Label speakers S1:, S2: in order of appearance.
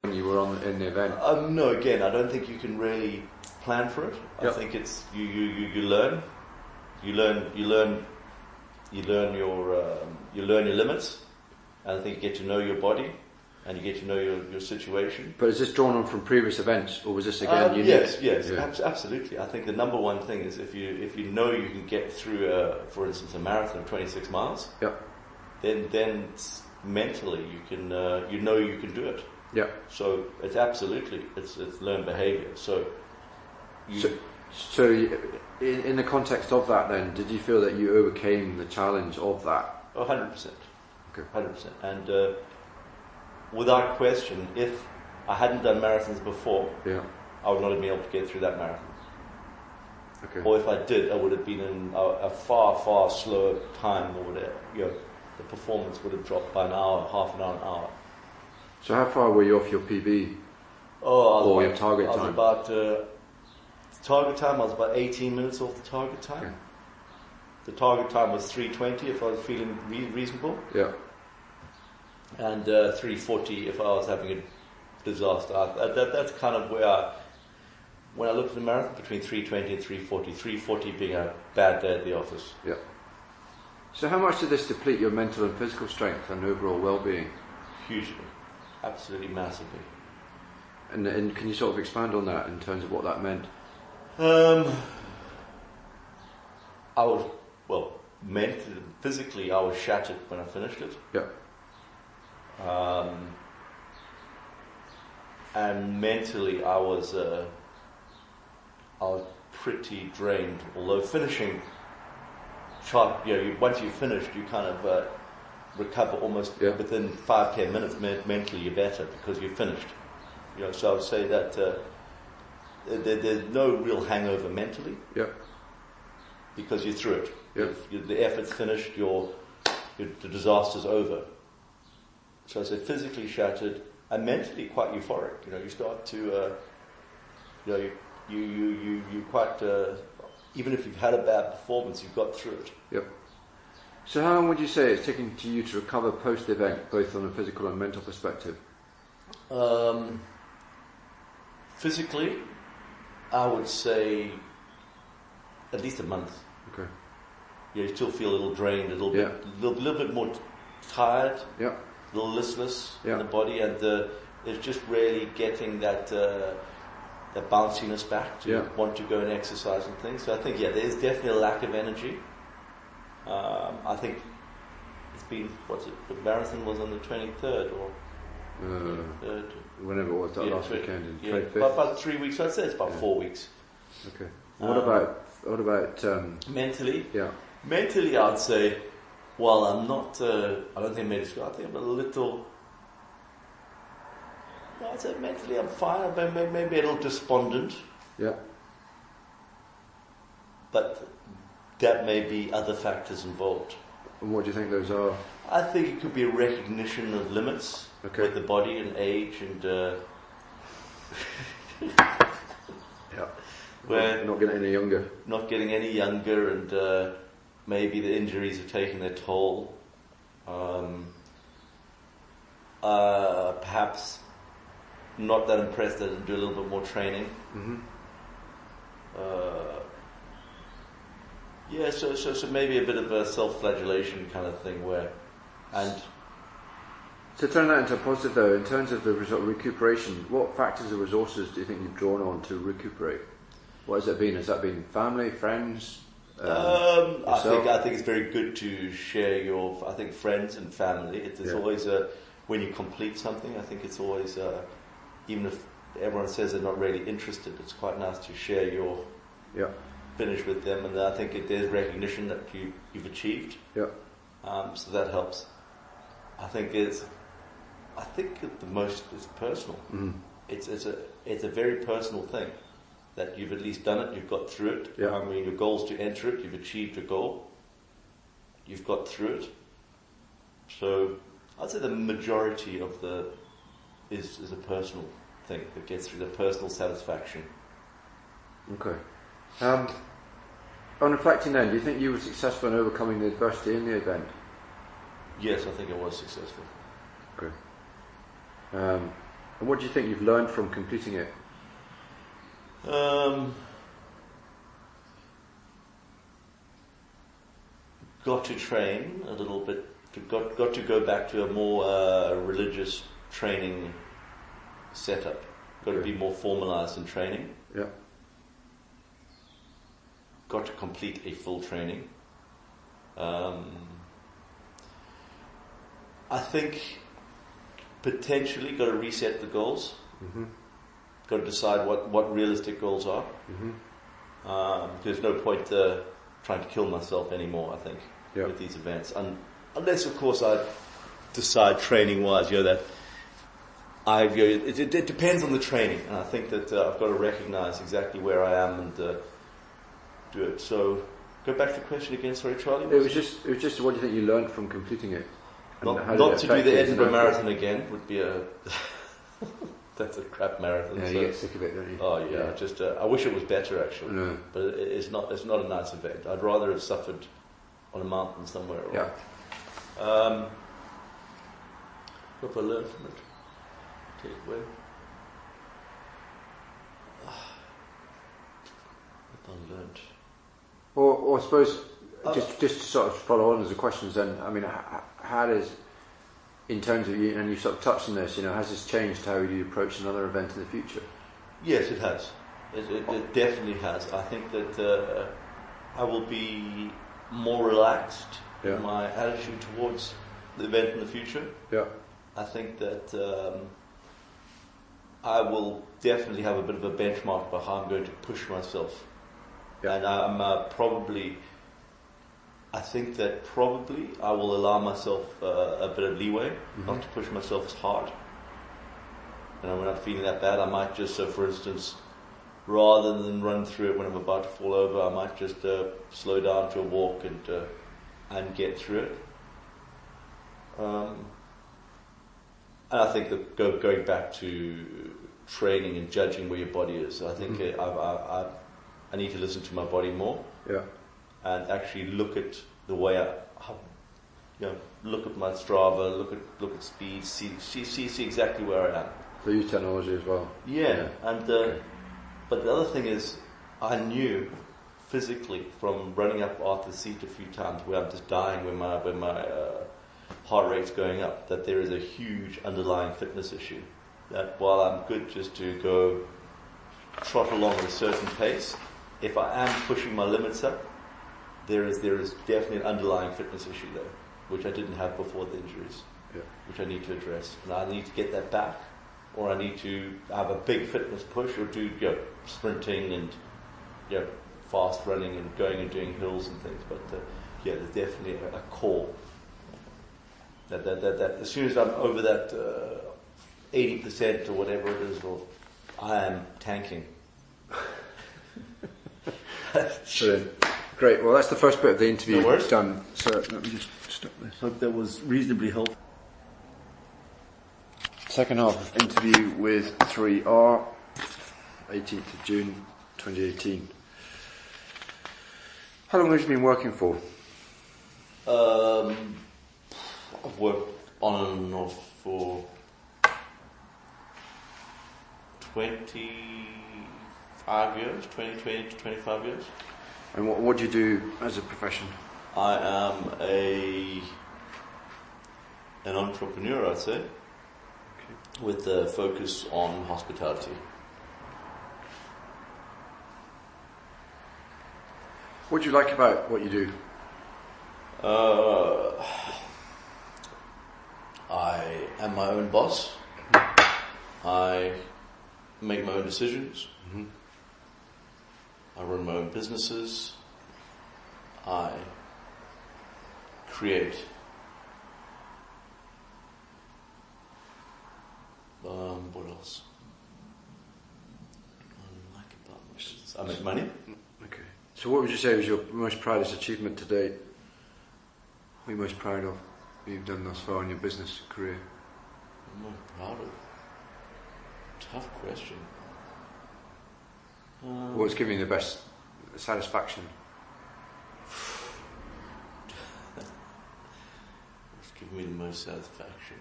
S1: when you were in the event?
S2: No, again, I don't think you can really plan for it. I think it's you learn your limits, and I think you get to know your body, and you get to know your situation.
S1: But is this drawn on from previous events, or was this again unique?
S2: Yes, absolutely. I think the number one thing is if you know you can get through, for instance, a marathon of 26 miles, then mentally you can you can do it.
S1: Yeah.
S2: So it's absolutely it's learned behaviour. So
S1: in the context of that, then, did you feel that you overcame the challenge of that?
S2: 100%.
S1: Okay.
S2: 100%. And without question, if I hadn't done marathons before, I would not have been able to get through that marathon.
S1: Okay.
S2: Or if I did, I would have been in a far, far slower time, or whatever. The performance would have dropped by an hour, half an hour.
S1: So how far were you off your PB? Your target time?
S2: Target time, I was about 18 minutes off the target time.
S1: Okay.
S2: The target time was 3:20 if I was feeling reasonable.
S1: Yeah.
S2: And 3:40 if I was having a disaster. That's kind of where when I look at the marathon, between 3:20 and 3:40. 3:40 being a bad day at the office.
S1: Yeah. So how much did this deplete your mental and physical strength and overall well-being?
S2: Hugely. Absolutely massively.
S1: And can you sort of expand on that in terms of what that meant?
S2: I was, mentally, physically I was shattered when I finished it.
S1: Yeah.
S2: And mentally I was pretty drained, although finishing once you've finished, you kind of recover almost within 5-10 minutes. Mentally you're better because you've finished. So I would say that there's no real hangover mentally.
S1: Yeah.
S2: Because you're through it.
S1: Yeah.
S2: The effort's finished. The disaster's over. So I say physically shattered and mentally quite euphoric. You start to, you quite. Even if you've had a bad performance, you've got through it.
S1: Yep. So how long would you say it's taken to you to recover post-event, both on a physical and mental perspective?
S2: Physically, I would say at least a month.
S1: Okay.
S2: You still feel a little drained, a little bit more tired, a little listless in the body, and it's just really getting that bounciness back to want to go and exercise and things. So I think there's definitely a lack of energy. I think it's been the marathon was on the 23rd or 23rd.
S1: Whenever it was that last weekend in 25th.
S2: About 3 weeks. I'd say it's about 4 weeks.
S1: Okay. What about
S2: mentally?
S1: Yeah.
S2: Mentally, I'd say, I'm not. I don't think mentally. I think I'm a little. No, I'd say mentally I'm fine. Maybe a little despondent.
S1: Yeah.
S2: But that may be other factors involved.
S1: And what do you think those are?
S2: I think it could be a recognition of limits with the body and age and.
S1: Where not getting any younger.
S2: Not getting any younger, and maybe the injuries have taken their toll. Perhaps not that impressed that I didn't do a little bit more training.
S1: Mm-hmm.
S2: So maybe a bit of a self-flagellation kind of thing
S1: To turn that into a positive though, in terms of the recuperation, what factors or resources do you think you've drawn on to recuperate? What has it been? Has that been family, friends?
S2: I think it's very good to share friends and family. It's always when you complete something, I think it's always, even if everyone says they're not really interested, it's quite nice to share your finish with them, and I think there's recognition that you've achieved.
S1: Yeah.
S2: So that helps. I think the most is personal.
S1: Mm-hmm.
S2: It's a very personal thing. That you've at least done it, you've got through it.
S1: Yeah.
S2: I mean, your goal's to enter it, you've achieved your goal, you've got through it. So I'd say the majority of is a personal thing that gets through the personal satisfaction.
S1: Okay. On reflecting then, do you think you were successful in overcoming the adversity in the event?
S2: Yes, I think I was successful.
S1: Okay. And what do you think you've learned from completing it?
S2: Got to train a little bit. Got to go back to a more religious training setup. Got to be more formalized in training.
S1: Yeah.
S2: Got to complete a full training. I think potentially got to reset the goals. Mm-hmm. Got to decide what realistic goals are. Mm-hmm. There's no point trying to kill myself anymore, I think, with these events. Unless, of course, I decide training-wise, that it depends on the training. And I think that I've got to recognize exactly where I am and do it. So, go back to the question again. Sorry, Charlie.
S1: It was just what do you think you learned from completing it?
S2: Not to do the Edinburgh Marathon again would be a... That's a crap marathon.
S1: Yeah, you get sick of it, don't you?
S2: Oh yeah, just I wish it was better actually. No. But it's not a nice event. I'd rather have suffered on a mountain somewhere.
S1: Yeah.
S2: What have I learned from it? Take away. What have I learned?
S1: Or I suppose just to sort of follow on as the questions. Then I mean, how does, in terms of you, and you sort of touched on this, has this changed how you approach another event in the future?
S2: Yes, it has. It definitely has. I think that I will be more relaxed in my attitude towards the event in the future.
S1: Yeah.
S2: I think that I will definitely have a bit of a benchmark by how I'm going to push myself. Yeah. And I'm I think that probably I will allow myself a bit of leeway, not to push myself as hard. When I'm not feeling that bad, I might just, for instance, rather than run through it when I'm about to fall over, I might just slow down to a walk and get through it. And I think that going back to training and judging where your body is, I think I need to listen to my body more.
S1: Yeah.
S2: And actually look at the way look at my Strava, look at speed, see exactly where I am.
S1: So use technology as well.
S2: Yeah. And but the other thing is, I knew physically from running up Arthur's Seat a few times where I'm just dying when my heart rate's going up, that there is a huge underlying fitness issue. That while I'm good just to go trot along at a certain pace, if I am pushing my limits up, there is definitely an underlying fitness issue there, which I didn't have before the injuries, which I need to address. And I need to get that back, or I need to have a big fitness push, or do sprinting and fast running and going and doing hills and things. But there's definitely a core. That as soon as I'm over that 80% or whatever it is, or I am tanking.
S1: Brilliant. Great. Well, that's the first bit of the interview done. So let me just stop this.
S2: Hope that was reasonably helpful.
S1: Second half of interview with 3R, 18th of June 2018. How long have you been working for?
S2: I've worked on and off for 25 years, 20 to 25 years.
S1: And what do you do as a profession?
S2: I am an entrepreneur, I'd say, with a focus on hospitality.
S1: What do you like about what you do?
S2: I am my own boss. I make my own decisions. Mm-hmm. I run my own businesses. I create. What else? I like about my business. I make money.
S1: Okay. So what would you say was your most proudest achievement to date? What are you most proud of that you've done thus far in your business career?
S2: I'm most proud of? Tough question.
S1: What's giving you the best satisfaction?
S2: What's giving me the most satisfaction?